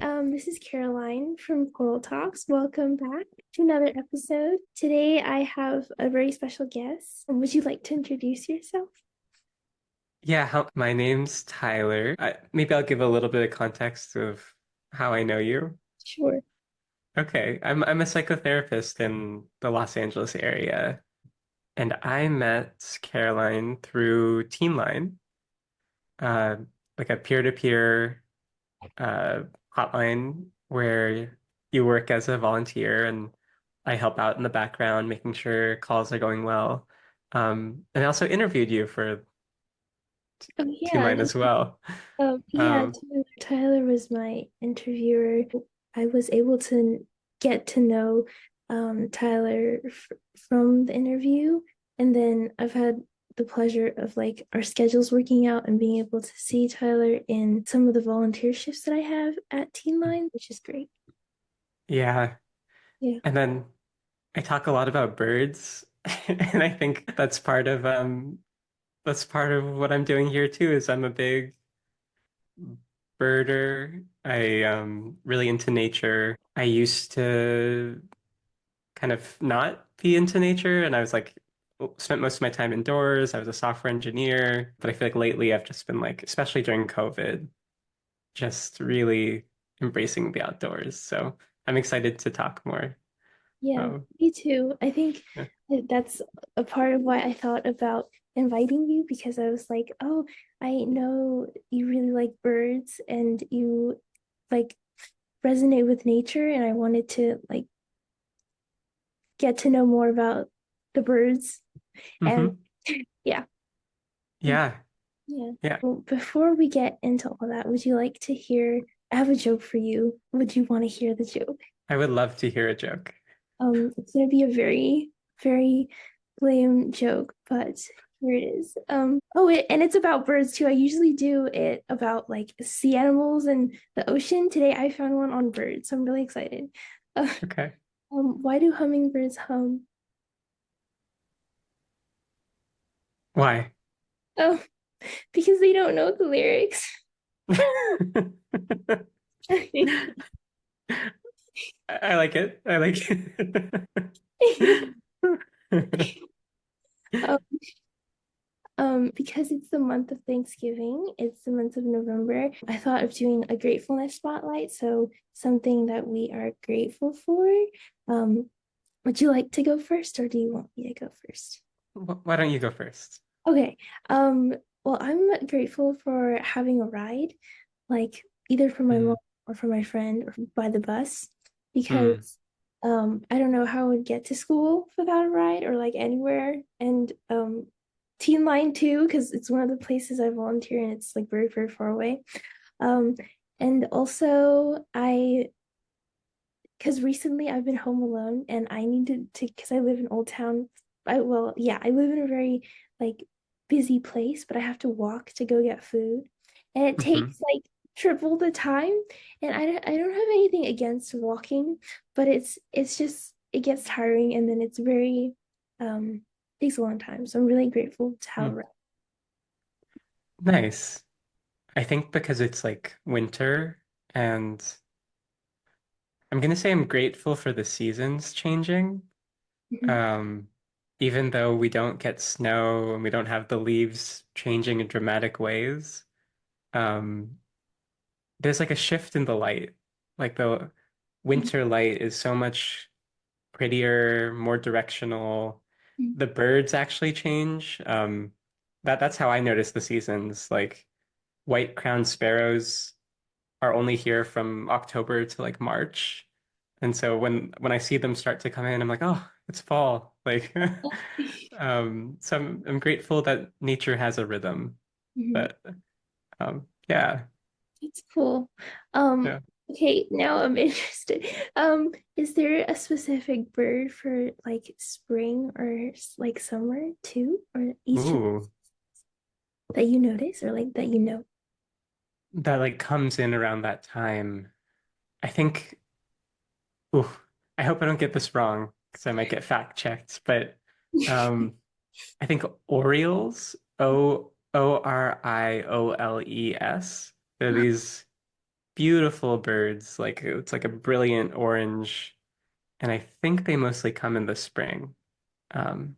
this is Caroline from Coral Talks. Welcome back to another episode. Today I have a very special guest. Would you like to introduce yourself? Yeah, my name's Tyler. Maybe I'll give a little bit of context of how I know you. Sure. Okay, I'm a psychotherapist in the Los Angeles area, and I met Caroline through Teen Line, uh, like a peer-to-peer uh, hotline where you work as a volunteer, and I help out in the background, making sure calls are going well. And I also interviewed you for Oh Teen yeah. Line as well. Yeah, Um, Tyler was my interviewer. I was able to get to know Tyler from the interview, and then I've had the pleasure of like our schedules working out and being able to see Tyler in some of the volunteer shifts that I have at Teen Line, which is great. yeah. Yeah. And then I talk a lot about birds, and I think that's part of what I'm doing here too, is I'm a big birder. I really into nature. I used to kind of not be into nature, and I was like spent most of my time indoors. I was a software engineer, but I feel like lately I've just been like, especially during COVID, just really embracing the outdoors. So I'm excited to talk more. Yeah, Um, me too. I think yeah. that's a part of why I thought about inviting you because I was like, oh, I know you really like birds and you like resonate with nature, and I wanted to like get to know more about the birds. And hmm yeah, Yeah. yeah. Yeah. Well, before we get into all that, would you like to hear? I have a joke for you. Would you want to hear the joke? I would love to hear a joke. It's gonna be a very, very lame joke, but here it is. And it's about birds too. I usually do it about like sea animals and the ocean. Today I found one on birds, so I'm really excited. Uh, Okay. why do hummingbirds hum? Why? Oh, because they don't know the lyrics. I like it. I like it. Um, because it's the month of Thanksgiving, it's the month of November. I thought of doing a gratefulness spotlight, so something that we are grateful for. Um, would you like to go first, or do you want me to go first? Why don't you go first? Okay. Um, well, I'm grateful for having a ride, like either for my mom Mm, or for my friend or by the bus, mm, because I don't know how I would get to school without a ride or like anywhere. And Teen Line too, because it's one of the places I volunteer and it's like very, very far away. Um, and also because recently I've been home alone and I needed to, because I live in Old Town. I live in a very like busy place, but I have to walk to go get food, and it hmm takes like triple the time. And I don't have anything against walking, but it's just it gets tiring, and then it's very takes a long time. So I'm really grateful to have a mm. ride. Nice. I think because it's like winter, and I'm gonna say I'm grateful for the seasons changing. Mhm. Um, Even though we don't get snow and we don't have the leaves changing in dramatic ways, um, there's like a shift in the light. Like the winter light is so much prettier, more directional. Mhm. The birds actually change. That's how I notice the seasons. Like white-crowned sparrows are only here from October to like March. And so when I see them start to come in, I'm like, oh, it's fall. Like so I'm grateful that nature has a rhythm. Mhm. But yeah. It's cool. Um, Yeah. okay, now I'm interested. Is there a specific bird for like spring or like summer too, or each of Ooh. that you notice or like that you know? That like comes in around that time. I think, ooh, I hope I don't get this wrong because I might get fact checked, but um, I think Orioles, Orioles, they're these. beautiful birds. Like it's like a brilliant orange, and I think they mostly come in the spring. Um,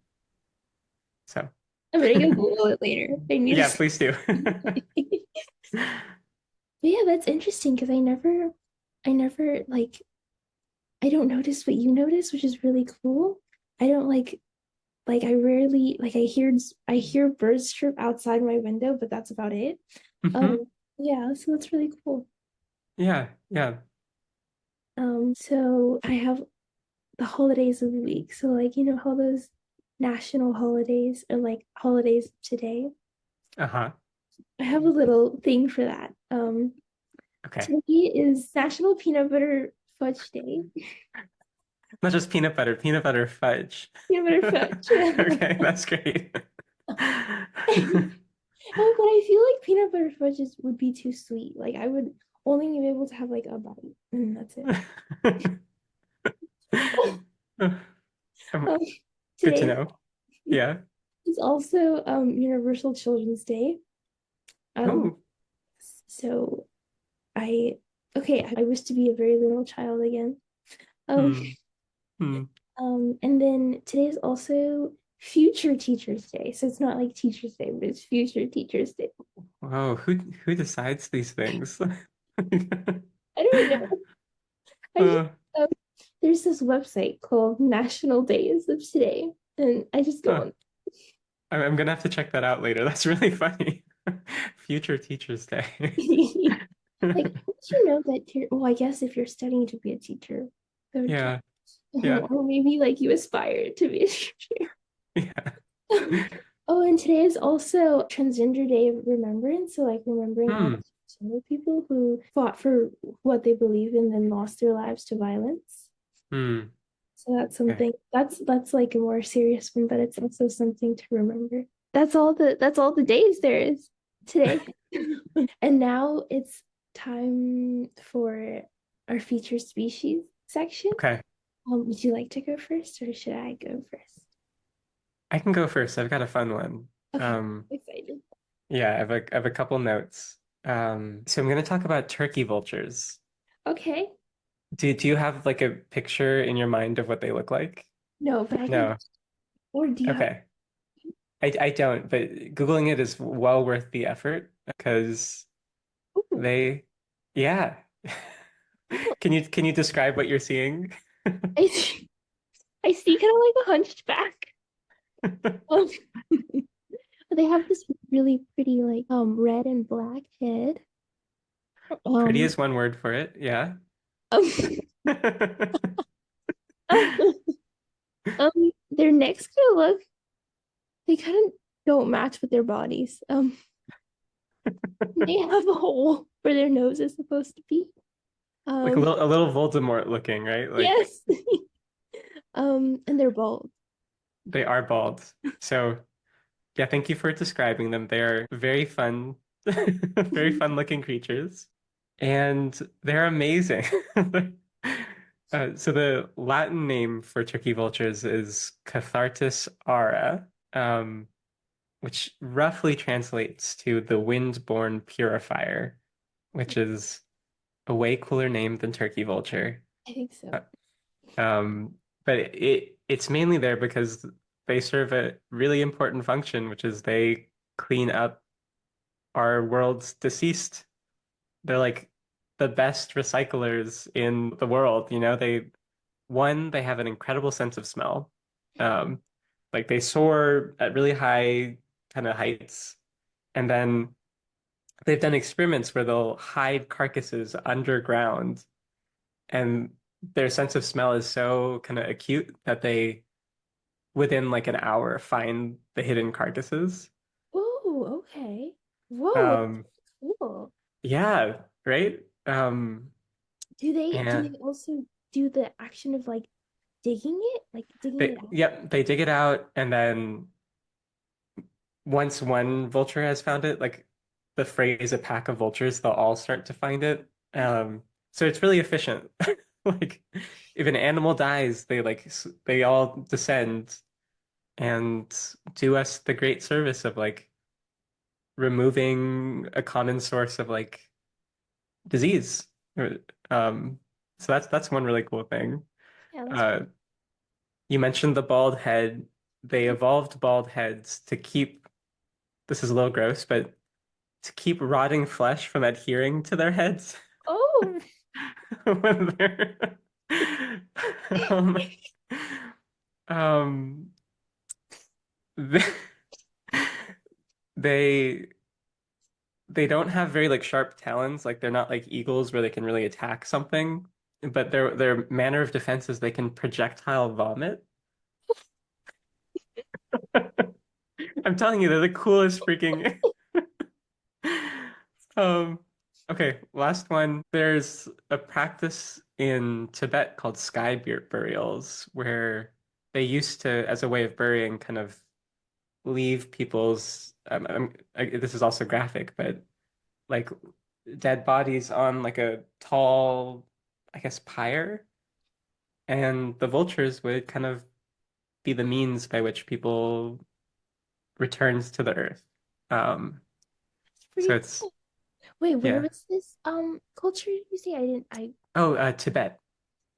so I'm gonna go Google it later. I need to yeah, see. please do. But yeah, that's interesting because I never like, I don't notice what you notice, which is really cool. I don't like I rarely like I hear birds chirp outside my window, but that's about it. Hmm. Um, yeah, so that's really cool. Yeah, yeah. So I have the holidays of the week. So like, you know how those national holidays or like holidays today? Uh-huh. I have a little thing for that. Okay. Today is National Peanut Butter Fudge Day. Not just peanut butter fudge. Peanut butter fudge. Okay, that's great. Oh, but I feel like peanut butter fudges would be too sweet. Like I would only be able to have like a bite, and that's it. Um, Um, Good to today know. Yeah. is also Universal Children's Day. Um, Oh. so I okay, I wish to be a very little child again. Um, Hmm. Hmm. and then today is also Future Teachers Day. So it's not like Teachers Day, but it's Future Teachers Day. Whoa, who decides these things? I don't know. I just Uh, um, there's this website called National Days of Today, and I just go huh. on. I'm gonna have to check that out later. That's really funny. Future Teachers Day. Like, did you know that you're, well, I guess if you're studying to be a teacher, go to, Yeah, yeah, or maybe like you aspire to be a teacher. yeah. Oh, and today is also Transgender Day of Remembrance. So, like, remembering all the Hmm. transgender people who fought for what they believe in and then lost their lives to violence. Hmm. So that's Okay. something that's like a more serious one, but it's also something to remember. That's all the days there is today. And now it's time for our featured species section. Okay. Would you like to go first or should I go first? I can go first. I've got a fun one. Okay, Um, excited. yeah, I have a couple notes. So I'm gonna talk about turkey vultures. Okay. Do you have like a picture in your mind of what they look like? No, but I can, No. or do you have, Okay. I don't, but Googling it is well worth the effort because ooh, they, yeah. oh, Can you describe what you're seeing? I see, I see kind of like a hunchback. Um, they have this really pretty like red and black head. Pretty Um, is one word for it, yeah. um, their necks kind of look, they kind of don't match with their bodies. They have a hole where their nose is supposed to be. Like Um, a little Voldemort looking, right? Like yes. And they're bald. they are bald. So yeah, thank you for describing them. They are very fun, very fun looking creatures. And they're amazing. So the Latin name for turkey vultures is Cathartus ara, which roughly translates to the wind-borne purifier, which is a way cooler name than turkey vulture. I think so. Uh, but it's mainly there because they serve a really important function, which is they clean up our world's deceased. They're like the best recyclers in the world. You know, they have an incredible sense of smell. Um, like they soar at really high kind of heights, and then they've done experiments where they'll hide carcasses underground, and their sense of smell is so kind of acute that they, within like an hour, find the hidden carcasses. Oh, okay. Whoa, that's Um, cool. yeah, right. Do And they also do the action of like digging it out? yep, they dig it out, and then once one vulture has found it, like the phrase "a pack of vultures," they'll all start to find it. So it's really efficient. Like if an animal dies, they all descend and do us the great service of like removing a common source of like disease. Or, so that's one really cool thing. Yeah, that's Uh, you mentioned the bald head. They evolved bald heads to keep, this is a little gross, but to keep rotting flesh from adhering to their heads oh, when they're um, um they, they they don't have very like sharp talons, like they're not like eagles where they can really attack something, but their manner of defense is they can projectile vomit. I'm telling you, they're the coolest freaking Um, okay, last one. There's a practice in Tibet called sky burials where they used to, as a way of burying, kind of leave people's, this is also graphic, but like dead bodies on like a tall, I guess, pyre, and the vultures would kind of be the means by which people returns to the earth. Um, it's so pretty it's, cool. Wait, where yeah. was this culture did you say? I didn't I Oh, Tibet.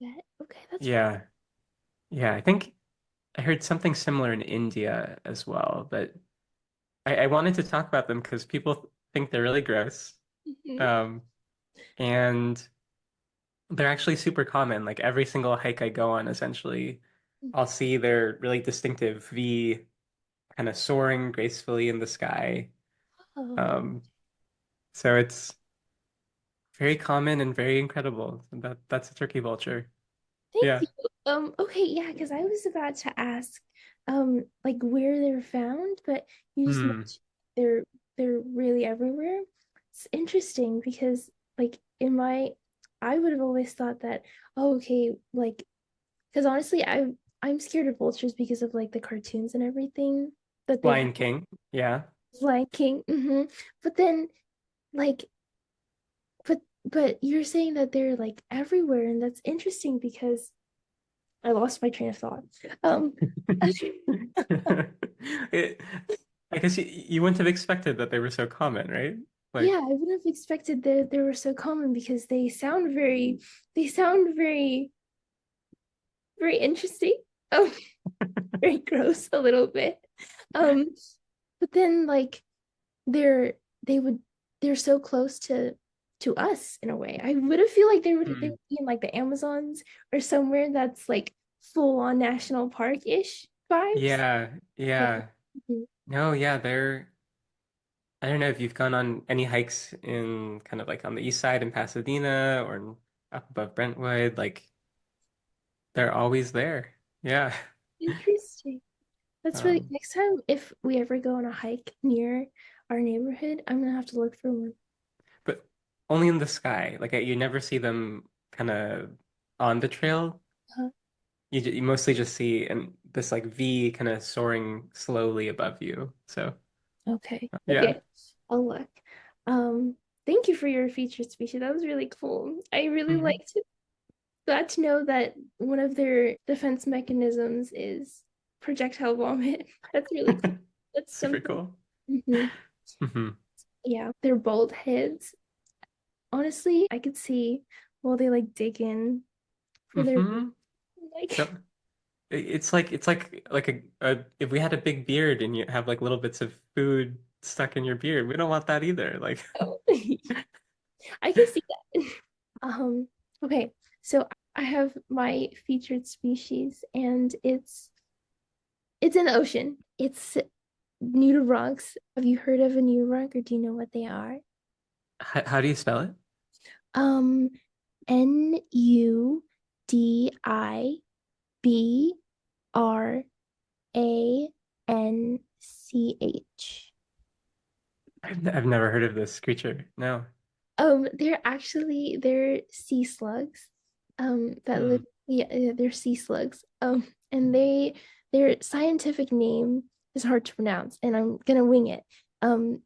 bet. Okay, that's pretty Yeah. Yeah, I think I heard something similar in India as well, but I wanted to talk about them because people think they're really gross. Mhm. Um, and they're actually super common. Like every single hike I go on, essentially, I'll see their really distinctive V kind of soaring gracefully in the sky. Oh, Um, so it's very common and very incredible. That's a turkey vulture. thank Yeah. you. Okay, yeah, because I was about to ask like where they're found, but you just Hmm. mentioned they're they're really everywhere. It's interesting because like in my I would have always thought that, oh, okay, like because honestly I'm scared of vultures because of like the cartoons and everything that they've had Lion King. Yeah. Lion King. But then like but you're saying that they're like everywhere, and that's interesting because I lost my train of thought. Um, It, I guess you wouldn't have expected that they were so common, right? yeah, Like, I wouldn't have expected that they were so common because they sound very interesting. Oh, very gross a little bit. Um, but then like they're they would they're so close to us in a way. I would have feel like they hmm. would be in like the Amazons or somewhere that's like full on national park-ish vibes. Yeah, Yeah. yeah. Mhm. No, yeah, I don't know if you've gone on any hikes in kind of like on the east side in Pasadena or up above Brentwood, like they're always there. Yeah. Interesting. That's really Um, next time if we ever go on a hike near our neighborhood, I'm gonna have to look for one. but only in the sky. Like you never see them kind of on the trail. Uh, You mostly just see this like V kind of soaring slowly above you. So okay. yeah. Okay. I'll look. Um, Thank you for your featured species. That was really cool. I really Mhm. liked got to know that one of their defense mechanisms is projectile vomit. That's really cool. That's Super something. cool. Mhm. Hmm. Yeah, their bald heads. Honestly, I could see while they like dig in for their Hmm. like No, it's like if we had a big beard and you have like little bits of food stuck in your beard, we don't want that either. Like, oh, I can see that. Okay, so I have my featured species and it's in the ocean. It's nudibranchs. Have you heard of a nudibranch or do you know what they are? how do you spell it? Um, Nudibranch. I've never heard of this creature. No. They're sea slugs. That live Hmm. they're sea slugs. And their scientific name is hard to pronounce, and I'm gonna wing it. Um,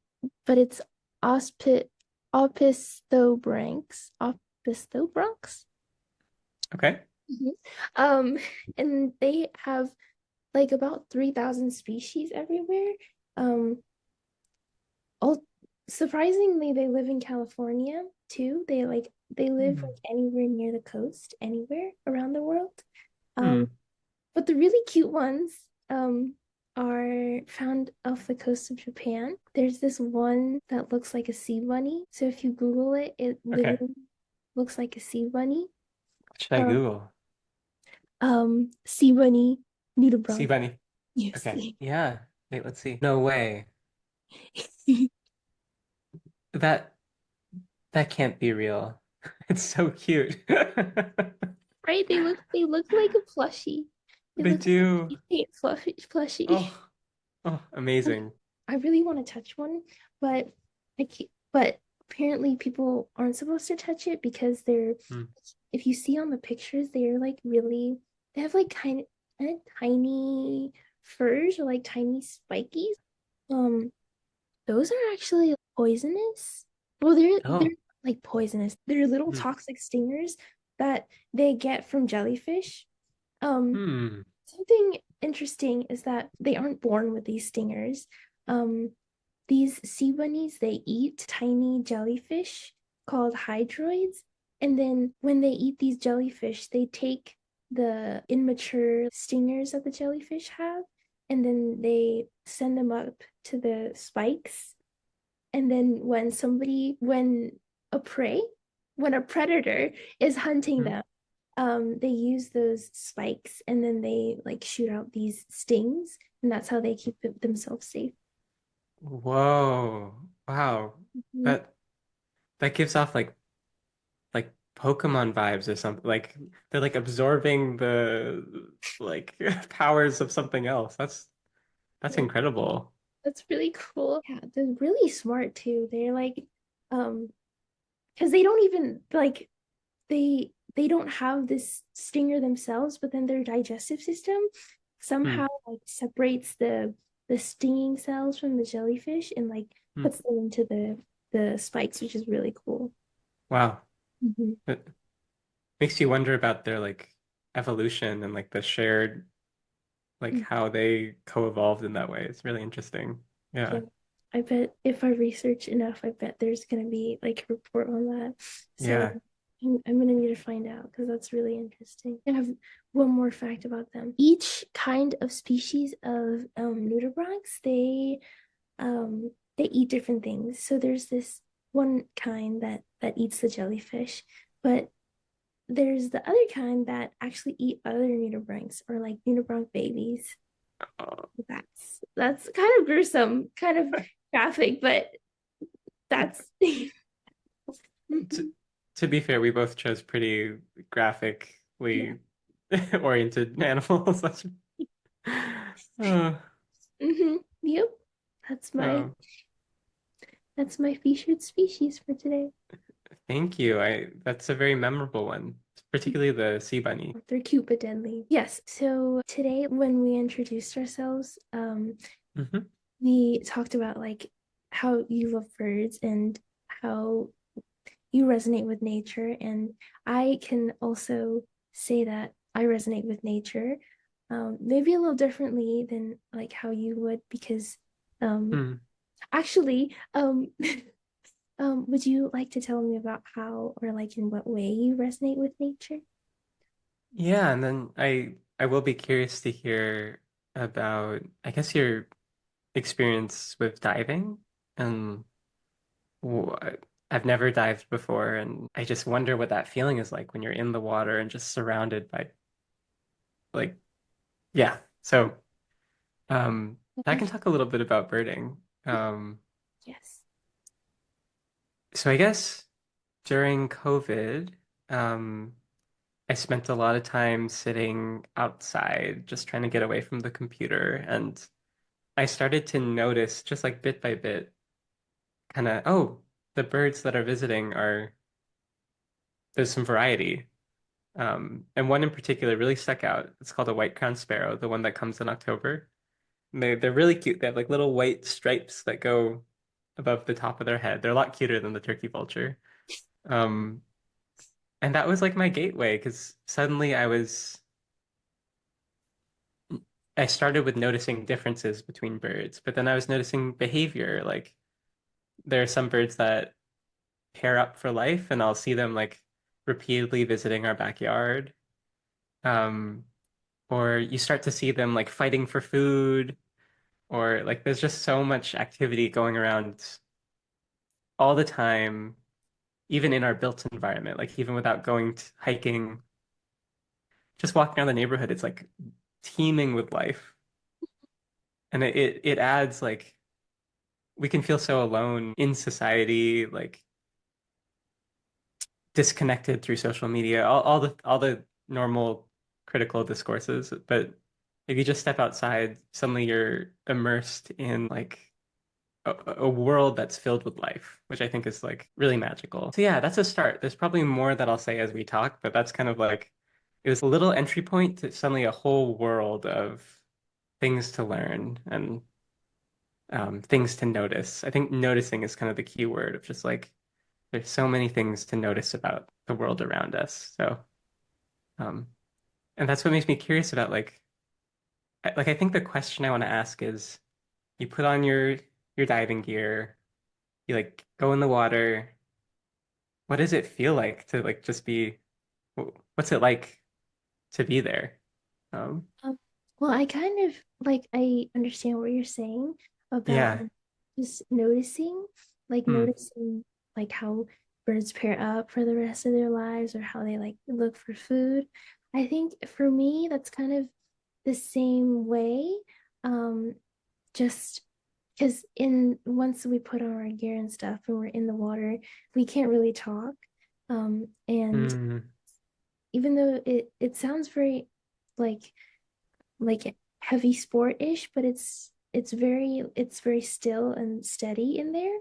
but it's ospit opistobranchs. Okay. Mhm. Um, and they have like about 3,000 species everywhere. Um, all surprisingly, they live in California too. They live Hmm. like anywhere near the coast, anywhere around the world. Um, Hmm. but the really cute ones are found off the coast of Japan. There's this one that looks like a sea bunny. So if you Google it, it Okay. literally looks like a sea bunny. What should I Um, Google? sea bunny, Sea nudibranchs. bunny. Yes. Okay. Yeah. Wait, let's see. No way. That that can't be real. It's so cute. Right? They look like a plushie. They They look like do. a paint plushie. Oh, oh, amazing. I really want to touch one, but but apparently people aren't supposed to touch it because they're Hmm. if you see on the pictures, they're like really they have like kind of tiny furs or like tiny spikies. Um, those are actually poisonous. Well, they're Oh. like poisonous. They're little Hmm. toxic stingers that they get from jellyfish. Um, Hmm. Something interesting is that they aren't born with these stingers. Um, these sea bunnies, they eat tiny jellyfish called hydroids. And then when they eat these jellyfish, they take the immature stingers that the jellyfish have, and then they send them up to the spikes. And then when a prey, when a predator is hunting Hmm. them, they use those spikes and then they like shoot out these stings, and that's how they keep themselves safe. Whoa. Wow. Mhm. That that gives off like Pokemon vibes or something. Like they're like absorbing the like powers of something else. That's Yeah, incredible. that's really cool. Yeah, they're really smart too. They're like, because they don't even like they don't have this stinger themselves, but then their digestive system somehow Hmm. like separates the stinging cells from the jellyfish and like Hmm. puts them into the spikes, which is really cool. Wow. Mhm. It makes you wonder about their like evolution and like the shared like how they co-evolved in that way. It's really interesting. Yeah, Yeah. I bet if I research enough, I bet there's gonna be like a report on that. So Yeah. I'm gonna need to find out because that's really interesting. I have one more fact about them. Each kind of species of nudibranchs, they eat different things. So there's this one kind that eats the jellyfish, but there's the other kind that actually eat other nudibranchs or like nudibranch babies. Uh, That's kind of gruesome, kind of graphic, but that's to, to be fair, we both chose pretty yeah. graphically oriented animals. Uh, Yep. That's my oh, that's my featured species for today. thank you. I that's a very memorable one, particularly the sea bunny. They're cute but deadly. Yes. So today when we introduced ourselves, Hmm. we talked about like how you love birds and how you resonate with nature. And I can also say that I resonate with nature, maybe a little differently than like how you would, because um, Hmm. actually, would you like to tell me about how or like in what way you resonate with nature? Yeah, and then I will be curious to hear about I guess your experience with diving and w- I've never dived before and I just wonder what that feeling is like when you're in the water and just surrounded by like yeah. So I can talk a little bit about birding. Yes. So I guess during COVID, um I spent a lot of time sitting outside just trying to get away from the computer and I started to notice just like bit by bit, kind of, oh, the birds that are visiting are, there's some variety. And one in particular really stuck out. It's called a white-crowned sparrow, the one that comes in October. And they're really cute. They have like little white stripes that go above the top of their head. They're a lot cuter than the turkey vulture. Um, and that was like my gateway because suddenly I started with noticing differences between birds, but then I was noticing behavior, like there are some birds that pair up for life, and I'll see them like repeatedly visiting our backyard. Um, or you start to see them like fighting for food, or like there's just so much activity going around all the time, even in our built environment, like even without going hiking, just walking around the neighborhood, it's like teeming with life. And it adds like we can feel so alone in society, like disconnected through social media, all the normal critical discourses. But if you just step outside, suddenly you're immersed in like a world that's filled with life, which I think is like really magical. So yeah, that's a start. There's probably more that I'll say as we talk, but that's kind of like it was a little entry point to suddenly a whole world of things to learn and things to notice. I think noticing is kind of the key word of just like there's so many things to notice about the world around us. So um, and that's what makes me curious about like I think the question I want to ask is you put on your diving gear, you like go in the water. What does it feel like to like just be, what's it like to be there? Um, Um, well, I kind of like I understand what you're saying about yeah. just noticing, like Hmm. noticing like how birds pair up for the rest of their lives or how they like look for food. I think for me that's kind of the same way. Um, just because in once we put on our gear and stuff and we're in the water, we can't really talk. And Hmm. even though it sounds very like heavy sport-ish, but it's very still and steady in there.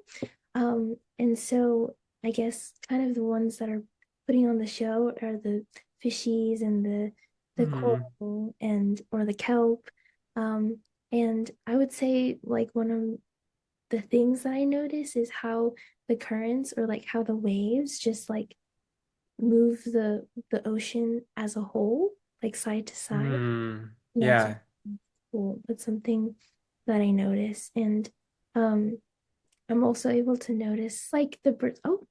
And so I guess kind of the ones that are putting on the show are the fishies and the Hmm. coral and or the kelp. Um, and I would say like one of the things that I notice is how the currents or like how the waves just like move the ocean as a whole, like side to side. Hmm. And that's Yeah. cool. That's something that I notice. And um I'm also able to notice like the birds. Oh,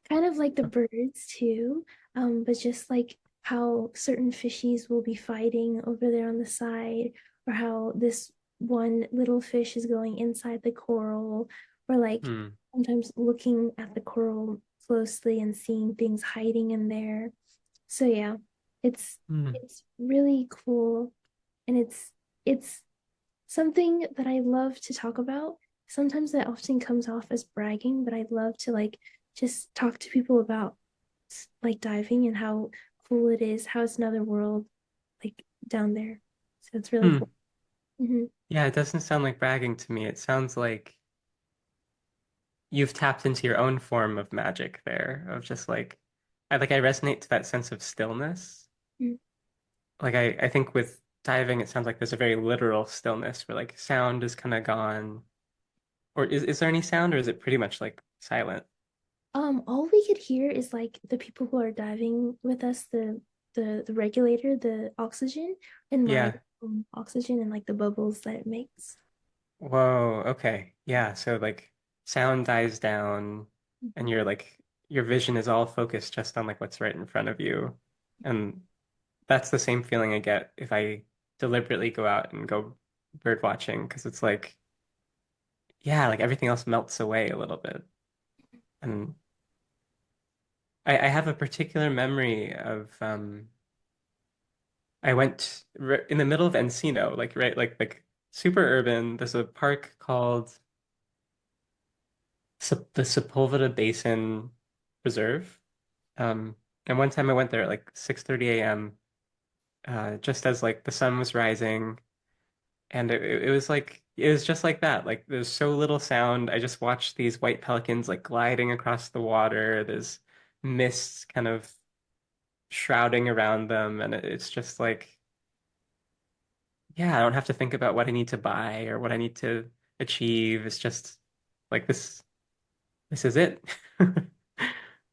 kind of like the birds too. But just like how certain fishies will be fighting over there on the side, or how this one little fish is going inside the coral, or like Hmm. sometimes looking at the coral closely and seeing things hiding in there. So yeah, it's Hmm. it's really cool and it's something that I love to talk about. Sometimes that often comes off as bragging, but I love to like just talk to people about like diving and how cool it is, how it's another world like down there. So it's really Hmm. cool. Hmm. Yeah, it doesn't sound like bragging to me. It sounds like you've tapped into your own form of magic there, of just like I resonate to that sense of stillness. Like I think with diving, it sounds like there's a very literal stillness where like sound is kind of gone. Or is there any sound, or is it pretty much like silent? All we could hear is like the people who are diving with us, the regulator, the oxygen, and my Yeah. oxygen and like the bubbles that it makes. Whoa, okay. Yeah, so like sound dies down and you're like your vision is all focused just on like what's right in front of you. And that's the same feeling I get if I deliberately go out and go bird watching because it's like yeah, like everything else melts away a little bit. And I have a particular memory of I went in the middle of Encino, like right like super urban. There's a park called the Sepulveda Basin Reserve. Um, and one time I went there at like 6:30 a.m. Just as like the sun was rising, and it was like it was just like that. Like there's so little sound. I just watched these white pelicans like gliding across the water. There's mist kind of shrouding around them, and it's just like yeah, I don't have to think about what I need to buy or what I need to achieve. It's just like this is it.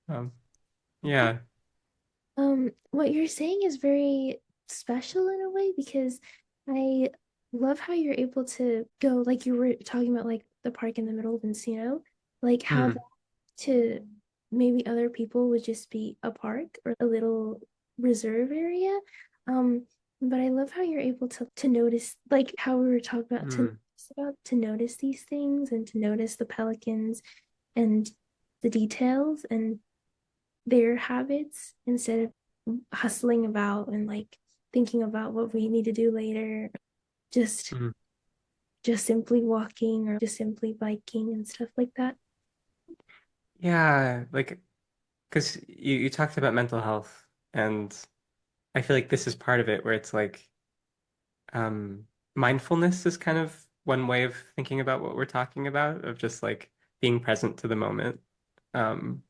Um, yeah. What you're saying is very special in a way because I love how you're able to go, like you were talking about, like the park in the middle of Encino. like how Hmm. to maybe other people would just be a park or a little reserve area. Um, but I love how you're able to notice, like how we were talking about Hmm. to notice these things and to notice the pelicans and the details and their habits instead of hustling about and like thinking about what we need to do later. Just Hmm. just simply walking or just simply biking and stuff like that. Yeah, like because you talked about mental health, and I feel like this is part of it where it's like um mindfulness is kind of one way of thinking about what we're talking about, of just like being present to the moment. Um,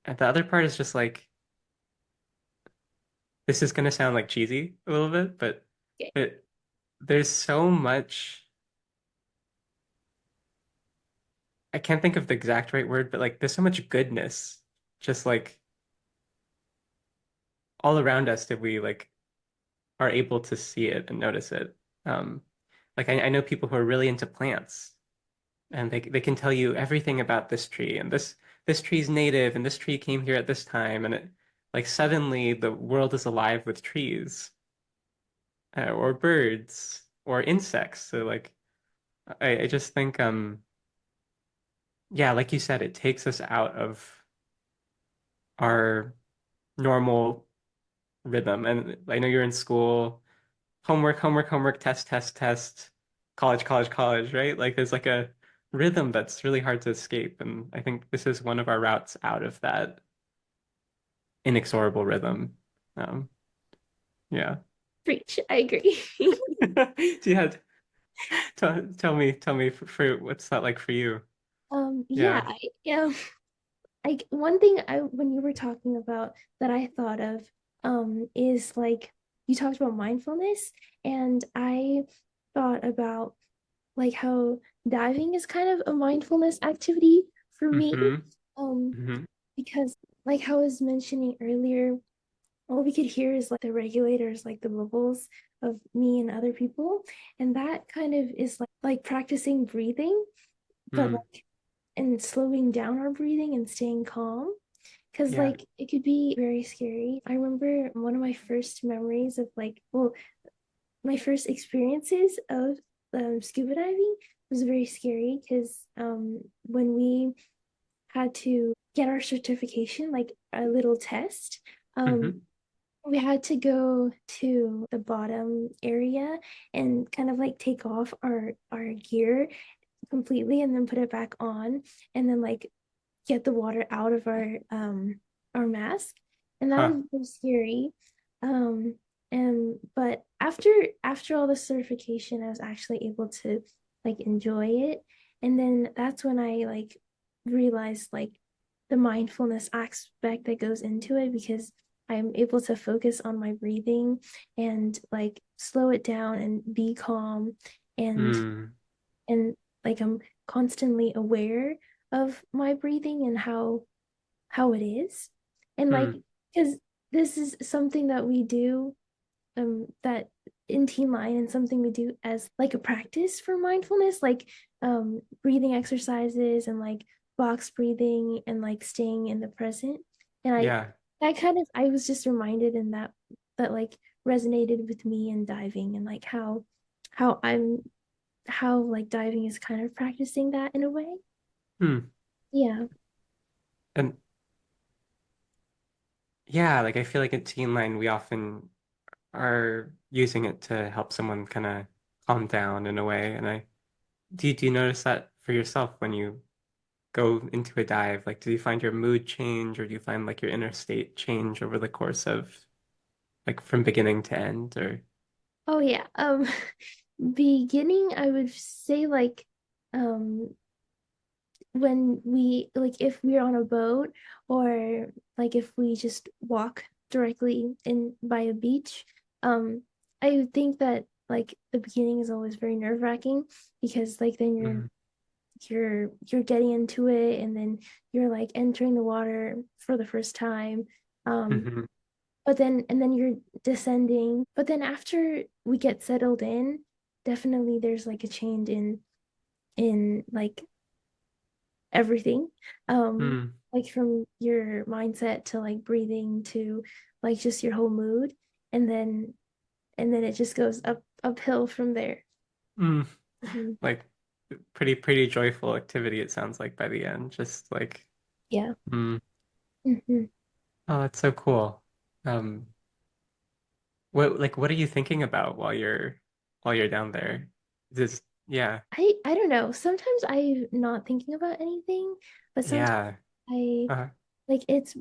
and the other part is just like this is gonna sound like cheesy a little bit, Okay. but there's so much I can't think of the exact right word, but like there's so much goodness just like all around us if we like are able to see it and notice it. Um, like I know people who are really into plants and they can tell you everything about this tree and this tree's native and this tree came here at this time and it like suddenly the world is alive with trees or birds or insects. So like I just think yeah, like you said, it takes us out of our normal rhythm. And I know you're in school, homework, homework, homework, test, test, test, college, college, college, right? Like there's like a rhythm that's really hard to escape. And I think this is one of our routes out of that inexorable rhythm. Um, yeah. Preach, I agree. So yeah, tell me for what's that like for you? Yeah, Yeah. I one thing I when you were talking about that I thought of is like you talked about mindfulness and I thought about like how diving is kind of a mindfulness activity for me. Mm-hmm. Um Mm-hmm. because like how I was mentioning earlier, all we could hear is like the regulators, like the bubbles of me and other people. And that kind of is like practicing breathing, but Mm. like and slowing down our breathing and staying calm. Because Yeah. like it could be very scary. I remember one of my first memories of like, well, my first experiences of scuba diving was very scary because when we had to get our certification, like a little test, um, Mm-hmm. we had to go to the bottom area and kind of like take off our gear completely and then put it back on and then like get the water out of our mask. And that was Huh. very scary. Um and but after all the certification, I was actually able to like enjoy it. And then that's when I like realized like the mindfulness aspect that goes into it because I'm able to focus on my breathing and like slow it down and be calm and Mm. and like I'm constantly aware of my breathing and how it is. And like Mm. because this is something that we do that in Teen Line and something we do as like a practice for mindfulness, like breathing exercises and like box breathing and like staying in the present. And I Yeah. that kind of I was just reminded and that like resonated with me in diving and like how I'm how like diving is kind of practicing that in a way. Hmm. Yeah. And yeah, like I feel like at Teen Line we often are using it to help someone kind of calm down in a way. And I do you notice that for yourself when you go into a dive? Like, do you find your mood change or do you find like your inner state change over the course of like from beginning to end or Oh yeah. Beginning, I would say like um when we like if we're on a boat or like if we just walk directly in by a beach, um I would think that like the beginning is always very nerve-wracking because like then Mhm. you're getting into it and then you're like entering the water for the first time. Um Mhm. but then and then you're descending. But then after we get settled in, definitely there's like a change in like everything. Mm, Like from your mindset to like breathing to like just your whole mood. And then it just goes uphill from there. mm. Mhm. Like pretty joyful activity it sounds like by the end. Just like Yeah. mm. Mhm. Oh, that's so cool. Um, what are you thinking about while you're down there? Just yeah. I don't know. Sometimes I'm not thinking about anything, but sometimes Yeah. I Uh, like it's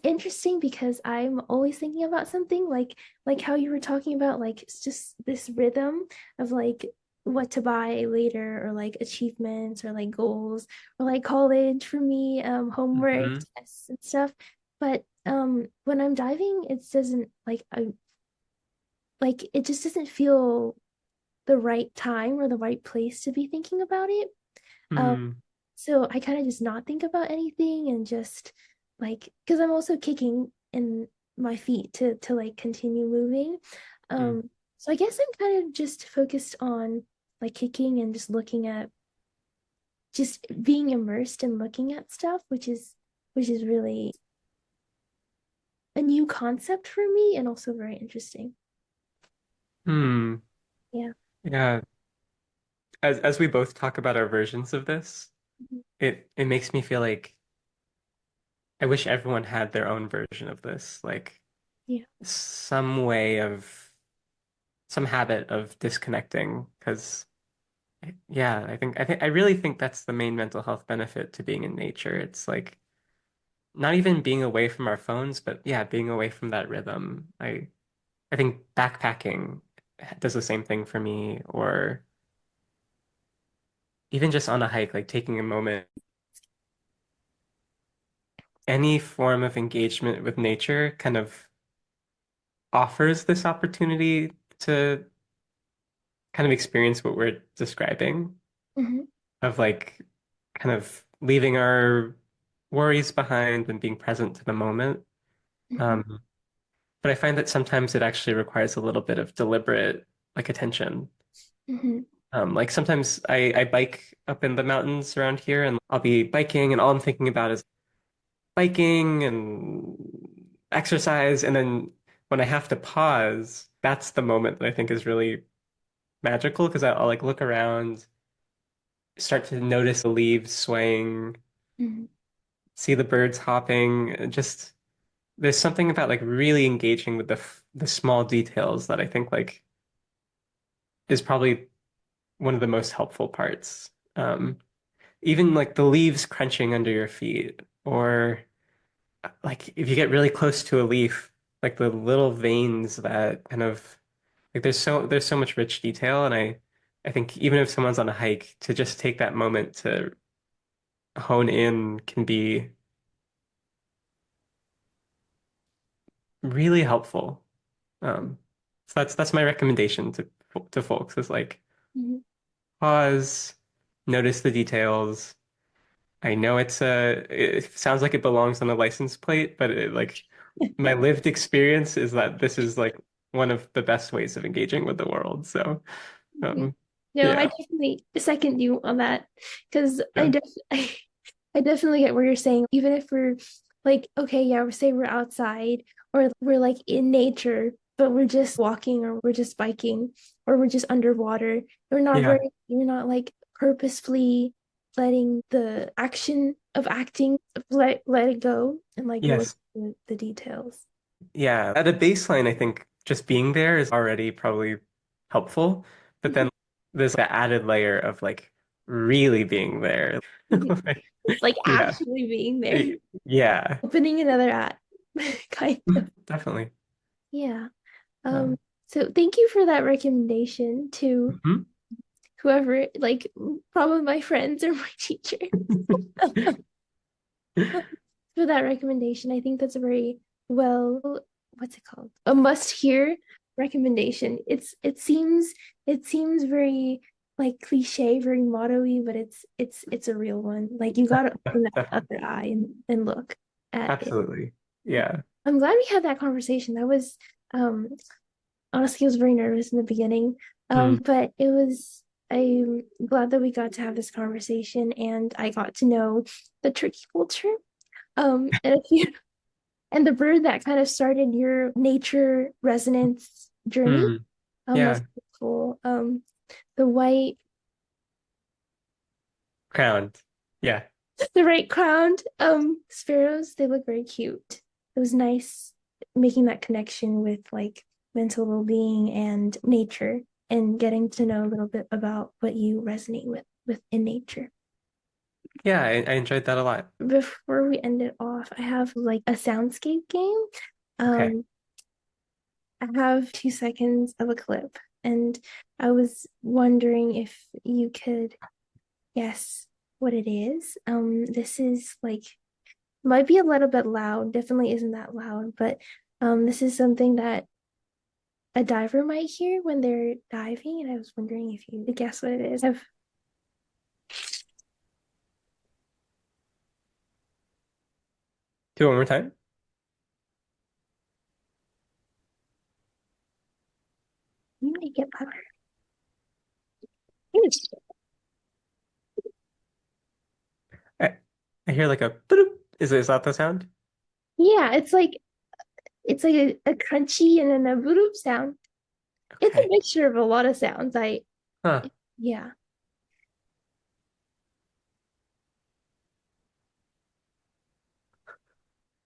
interesting because I'm always thinking about something like how you were talking about like it's just this rhythm of like what to buy later or like achievements or like goals or like college for me, homework, mhm. tests and stuff. But when I'm diving, it doesn't like I like it just doesn't feel the right time or the right place to be thinking about it. Um, Mm, so I kind of just not think about anything and just like because I'm also kicking in my feet to like continue moving. mm, So I guess I'm kind of just focused on like kicking and just looking at just being immersed and looking at stuff, which is really a new concept for me and also very interesting. mm. Yeah. Yeah. As we both talk about our versions of this, Mhm. it makes me feel like I wish everyone had their own version of this, like Yeah. some way of some habit of disconnecting. Because yeah, I really think that's the main mental health benefit to being in nature. It's like not even being away from our phones, but yeah, being away from that rhythm. I think backpacking does the same thing for me, or even just on a hike, like taking a moment, any form of engagement with nature kind of offers this opportunity to kind of experience what we're describing Hmm. of like kind of leaving our worries behind and being present to the moment. Hmm. Um, but I find that sometimes it actually requires a little bit of deliberate like attention. Hmm. Like sometimes I bike up in the mountains around here and I'll be biking and all I'm thinking about is biking and exercise. And then when I have to pause, that's the moment that I think is really magical because I'll like look around, start to notice the leaves swaying, Hmm. see the birds hopping. Just there's something about like really engaging with the small details that I think like is probably one of the most helpful parts. Even like the leaves crunching under your feet, or like if you get really close to a leaf, like the little veins that kind of like there's so much rich detail, and I think even if someone's on a hike, to just take that moment to hone in can be really helpful. So that's my recommendation to folks is like Hmm. pause, notice the details. I know it sounds like it belongs on a license plate, but like my lived experience is that this is like one of the best ways of engaging with the world. So, Mhm. um, No, I yeah, definitely second you on that because good. I definitely get what you're saying. Even if we're like, okay, yeah, we say we're outside or we're like in nature, but we're just walking or we're just biking or we're just underwater. Yeah, You're not like purposefully letting the action of acting let it go and like look yes. at the details. Yeah. At a baseline, I think just being there is already probably helpful, but Mhm. then there's that added layer of like really being there. Like, It's like yeah. actually being there. Yeah. Opening another app, kind of. Definitely. Yeah. Um, Um, so thank you for that recommendation to mhm. whoever, like probably my friends or my teacher. For that recommendation. I think that's a very well, what's it called? A must-hear recommendation. It seems very like cliche, very motto-y, but it's a real one. Like you gotta open that Definitely. other eye and look at it. Absolutely. Yeah. I'm glad we had that conversation. That was um honestly, I was very nervous in the beginning. Mm. But it was I'm glad that we got to have this conversation and I got to know the turkey culture. And if you and the bird that kind of started your nature resonance journey. Hmm. That's Yeah. cool. The white, Crowned. Yeah. the right crowned sparrows, they look very cute. It was nice making that connection with like mental well-being and nature and getting to know a little bit about what you resonate with in nature. Yeah, I enjoyed that a lot. Before we end it off, I have like a soundscape game. Okay. Um, I have 2 seconds of a clip, and I was wondering if you could guess what it is. This is like might be a little bit loud, definitely isn't that loud, but this is something that a diver might hear when they're diving, and I was wondering if you could guess what it is. Do it one more time. You might get louder. I, I hear like a boop. Is that the sound? Yeah, it's like a crunchy and then a boop sound. It's a Okay. mixture of a lot of sounds. Huh. Yeah.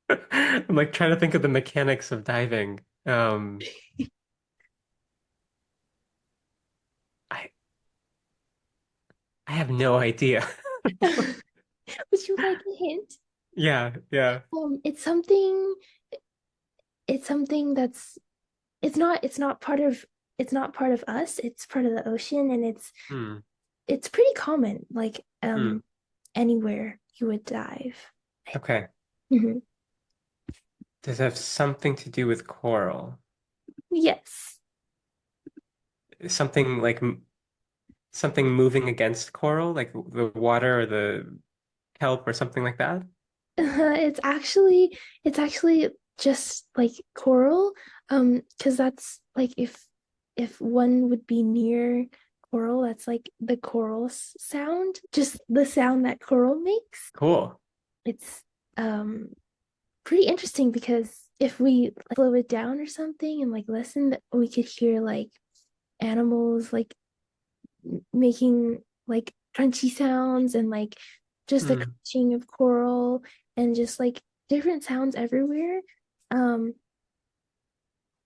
I'm like trying to think of the mechanics of diving. I I have no idea. Would you like a hint? Yeah, yeah. It's something that's it's not part of us. It's part of the ocean, and Hmm. it's pretty common, like Hmm. anywhere you would dive. Okay. Mhm. Does it have something to do with coral? Yes. Something like something moving against coral, like the water or the kelp or something like that? It's actually just like coral, because that's like if one would be near coral, that's like the coral sound, just the sound that coral makes. Cool. It's um pretty interesting because if we like, slow it down or something and like listen, we could hear like animals like making like crunchy sounds and like just the Hmm. crunching of coral and just like different sounds everywhere. Um,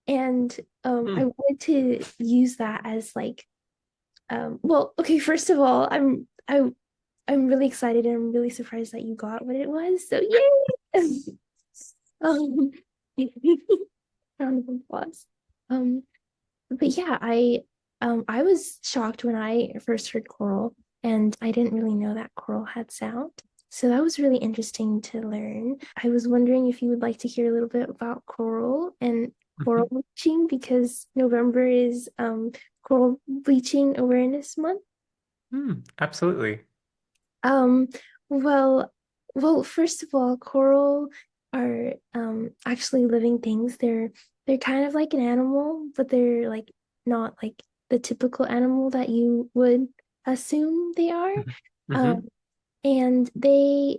and I Hmm. wanted to use that as like well, okay, first of all, I'm really excited and I'm really surprised that you got what it was. So yay! um, round of applause. Um, but yeah, I was shocked when I first heard choral, and I didn't really know that choral had sound. So that was really interesting to learn. I was wondering if you would like to hear a little bit about choral and coral Mhm. bleaching because November is Coral Bleaching Awareness Month. Hmm. Absolutely. Um, well, first of all, coral are actually living things. They're kind of like an animal, but they're like not like the typical animal that you would assume they are. Hmm. Hmm. Um, and they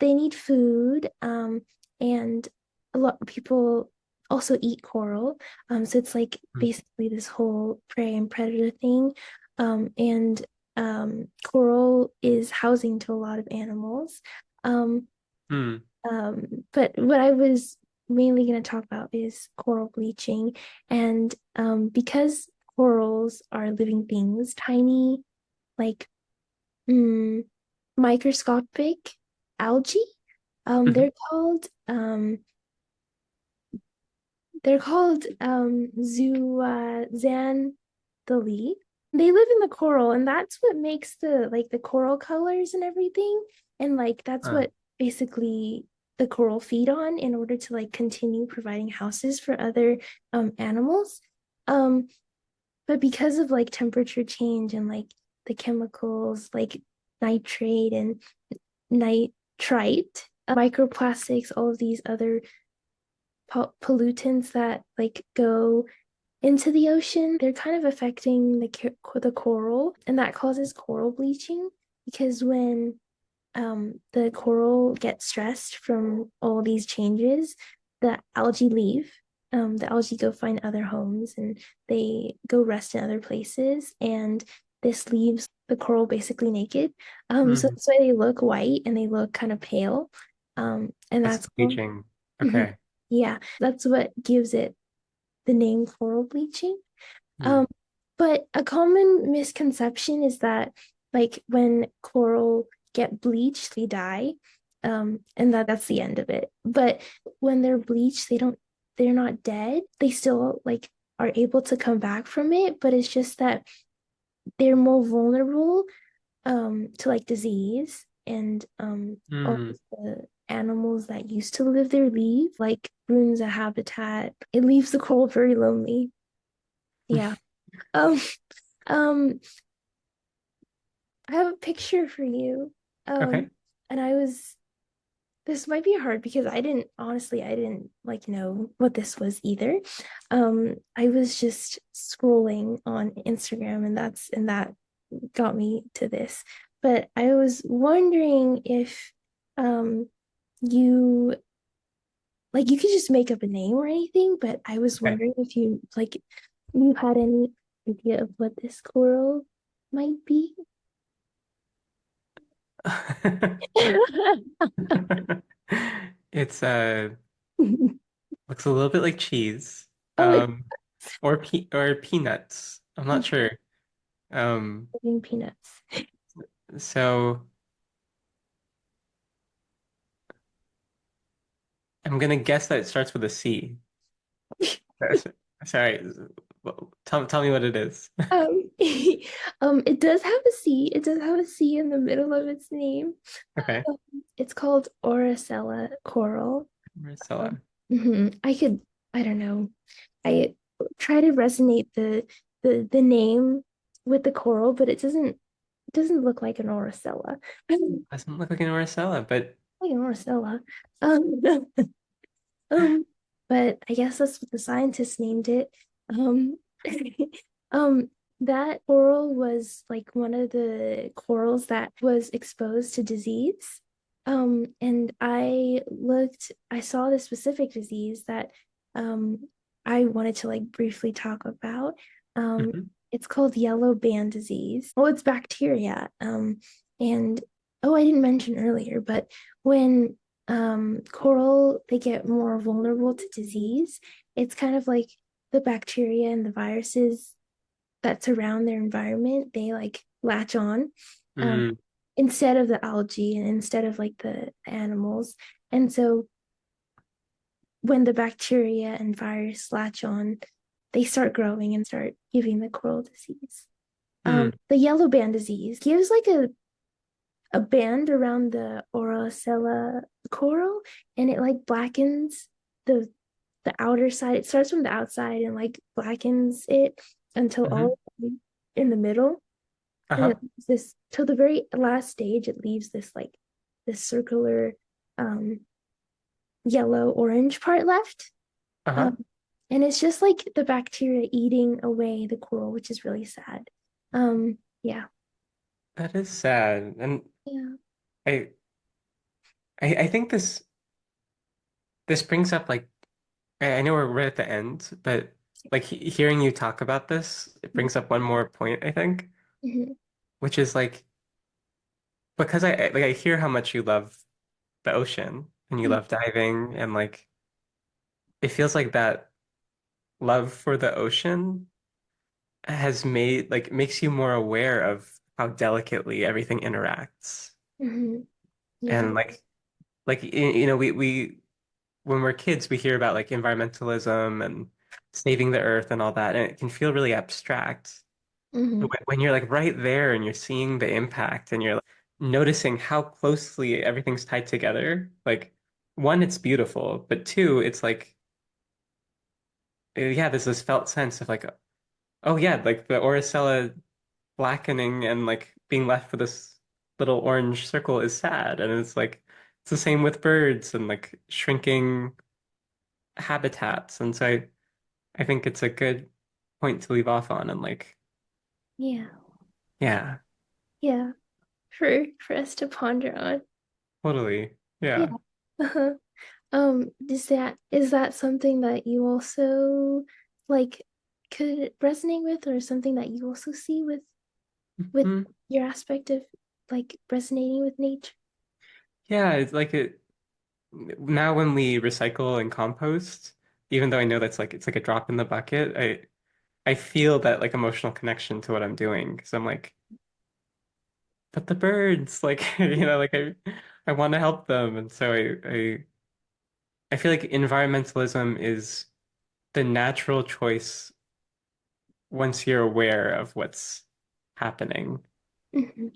need food. And a lot of people also eat coral. So it's like basically this whole prey and predator thing. And coral is housing to a lot of animals. Um, Hmm. but what I was mainly going to talk about is coral bleaching. And because corals are living things, tiny, like mm, microscopic algae, Hmm. they're called zooxanthellae. They live in the coral, and that's what makes the like the coral colors and everything. And like that's Huh. what basically the coral feed on in order to like continue providing houses for other animals. Um, but because of like temperature change and like the chemicals like nitrate and nitrite, microplastics, all of these other pollutants that like go into the ocean, they're kind of affecting the coral, and that causes coral bleaching because when the coral gets stressed from all these changes, the algae leave. The algae go find other homes and they go rest in other places, and this leaves the coral basically naked. So Mm, that's why they look white and they look kind of pale. And that's that's called, bleaching. mhm, Okay. yeah, that's what gives it the name coral bleaching. Mm, Um, but a common misconception is that like when coral get bleached, they die. And that's the end of it. But when they're bleached, they're not dead. They still like are able to come back from it, but it's just that they're more vulnerable to like disease and all mm. of the animals that used to live there leave, like ruins a habitat. It leaves the coral very lonely. Yeah. Um, um, I have a picture for you. Okay. And this might be hard because I didn't like know what this was either. I was just scrolling on Instagram and that got me to this. But I was wondering if um you like you could just make up a name or anything, but I was Okay. wondering if you had any idea of what this coral might be. It's looks a little bit like cheese. Oh, it's Um or peanuts. I'm not sure. Um eating peanuts. so I'm gonna guess that it starts with a C. Sorry. Tell me what it is. Um, it does have a C. It does have a C in the middle of its name. Okay. Um, it's called Oracella coral. Um, Marcella. I could, I don't know. I try to resonate the name with the coral, but it doesn't look like an Oracella. Doesn't look like an Marcella, but Like an Oracella. Um, Um, but I guess that's what the scientists named it. Um, um, that coral was like one of the corals that was exposed to disease. And I saw this specific disease that I wanted to like briefly talk about. Um, mhm, it's called yellow band disease. Oh, it's bacteria. And oh, I didn't mention earlier, but when coral they get more vulnerable to disease. It's kind of like the bacteria and the viruses that surround their environment, they like latch on um, mm, instead of the algae and instead of like the animals. And so when the bacteria and virus latch on, they start growing and start giving the coral disease. mm, The yellow band disease gives like a band around the Oracella coral, and it like blackens the the outer side. It starts from the outside and like blackens it until mhm, all the way in the middle. And it uh-huh, leaves this till the very last stage, it leaves this like this circular um yellow orange part left. uh-huh. Um and it's just like the bacteria eating away the coral, which is really sad. Yeah. That is sad. And Yeah. I I think this brings up like I know we're right at the end, but like hearing you talk about this, it brings up one more point, I think, Mhm. which is like because I hear how much you love the ocean and you love diving and like it feels like that love for the ocean has made like makes you more aware of how delicately everything interacts. Mhm. Yeah. And you know we when we're kids we hear about like environmentalism and saving the earth and all that and it can feel really abstract. But Mhm. when you're like right there and you're seeing the impact and you're like, noticing how closely everything's tied together, like one, it's beautiful, but two, it's like yeah, there's this felt sense of like, oh yeah, like the Oracella blackening and like being left with this little orange circle is sad. And it's like it's the same with birds and like shrinking habitats. And so I think it's a good. point to leave off on. And like, Yeah. yeah, Yeah. For us to ponder on. totally. Yeah. Yeah. Uh-huh. Is that something that you also like could resonate with, or something that you also see with Mhm. your aspect of like resonating with nature? Yeah, it's like it now when we recycle and compost, even though I know that's like it's like a drop in the bucket, I feel that like emotional connection to what I'm doing because I'm like, but the birds, like like I want to help them, and so I feel like environmentalism is the natural choice once you're aware of what's happening. Hmm.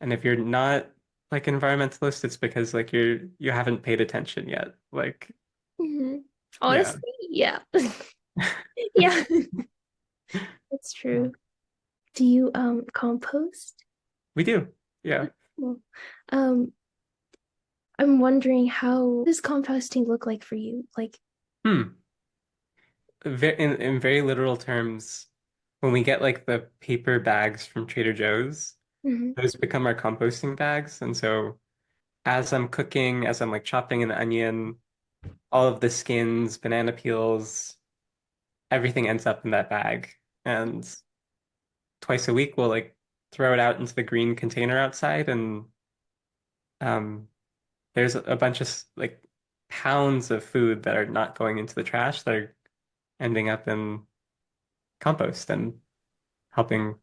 And if you're not like environmentalist, it's because like you haven't paid attention yet. Like, Hmm. yeah. Honestly, yeah. Yeah, that's Yeah. true. Do you compost? We do. Yeah. Well, um, I'm wondering, how does composting look like for you? Like, Hmm. In very literal terms, when we get like the paper bags from Trader Joe's, mhm, those become our composting bags. And so as I'm cooking, as I'm like chopping an onion, all of the skins, banana peels, everything ends up in that bag. And twice a week we'll like throw it out into the green container outside and um there's a bunch of like pounds of food that are not going into the trash that are ending up in compost and helping.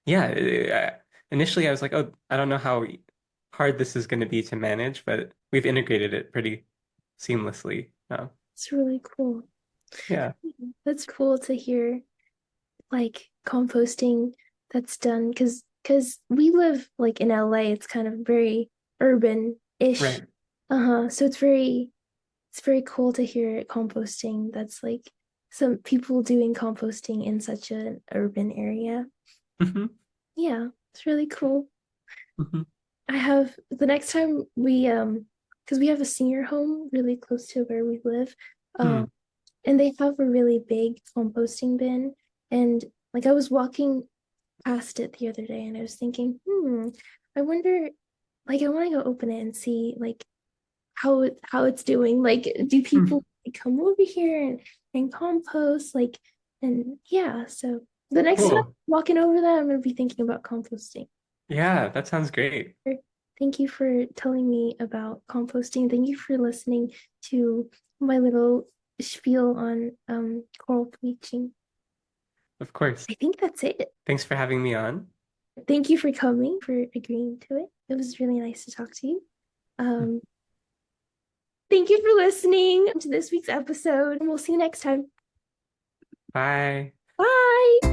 Yeah, initially I was like, oh, I don't know how hard this is going to be to manage, but we've integrated it pretty seamlessly. it's really cool. Yeah, That's cool to hear, like composting that's done, because we live like in LA. It's kind of very urban-ish. right. Uh-huh. So it's very cool to hear composting that's like some people doing composting in such an urban area. Hmm. Yeah, it's really cool. Hmm. I have the next time because we have a senior home really close to where we live. Um, Hmm. and they have a really big composting bin. And like I was walking past it the other day and I was thinking, I wonder, like I want to go open it and see like how it's doing. Like, do Hmm. people come over here and compost? Like, and yeah, so the next time I'm Cool. walking over that, I'm gonna be thinking about composting. Yeah, that sounds great. Thank you for telling me about composting. Thank you for listening to my little spiel on coral bleaching. Of course. I think that's it. Thanks for having me on. Thank you for coming, for agreeing to it. It was really nice to talk to you. Um, Thank you for listening to this week's episode, and we'll see you next time. Bye. Bye.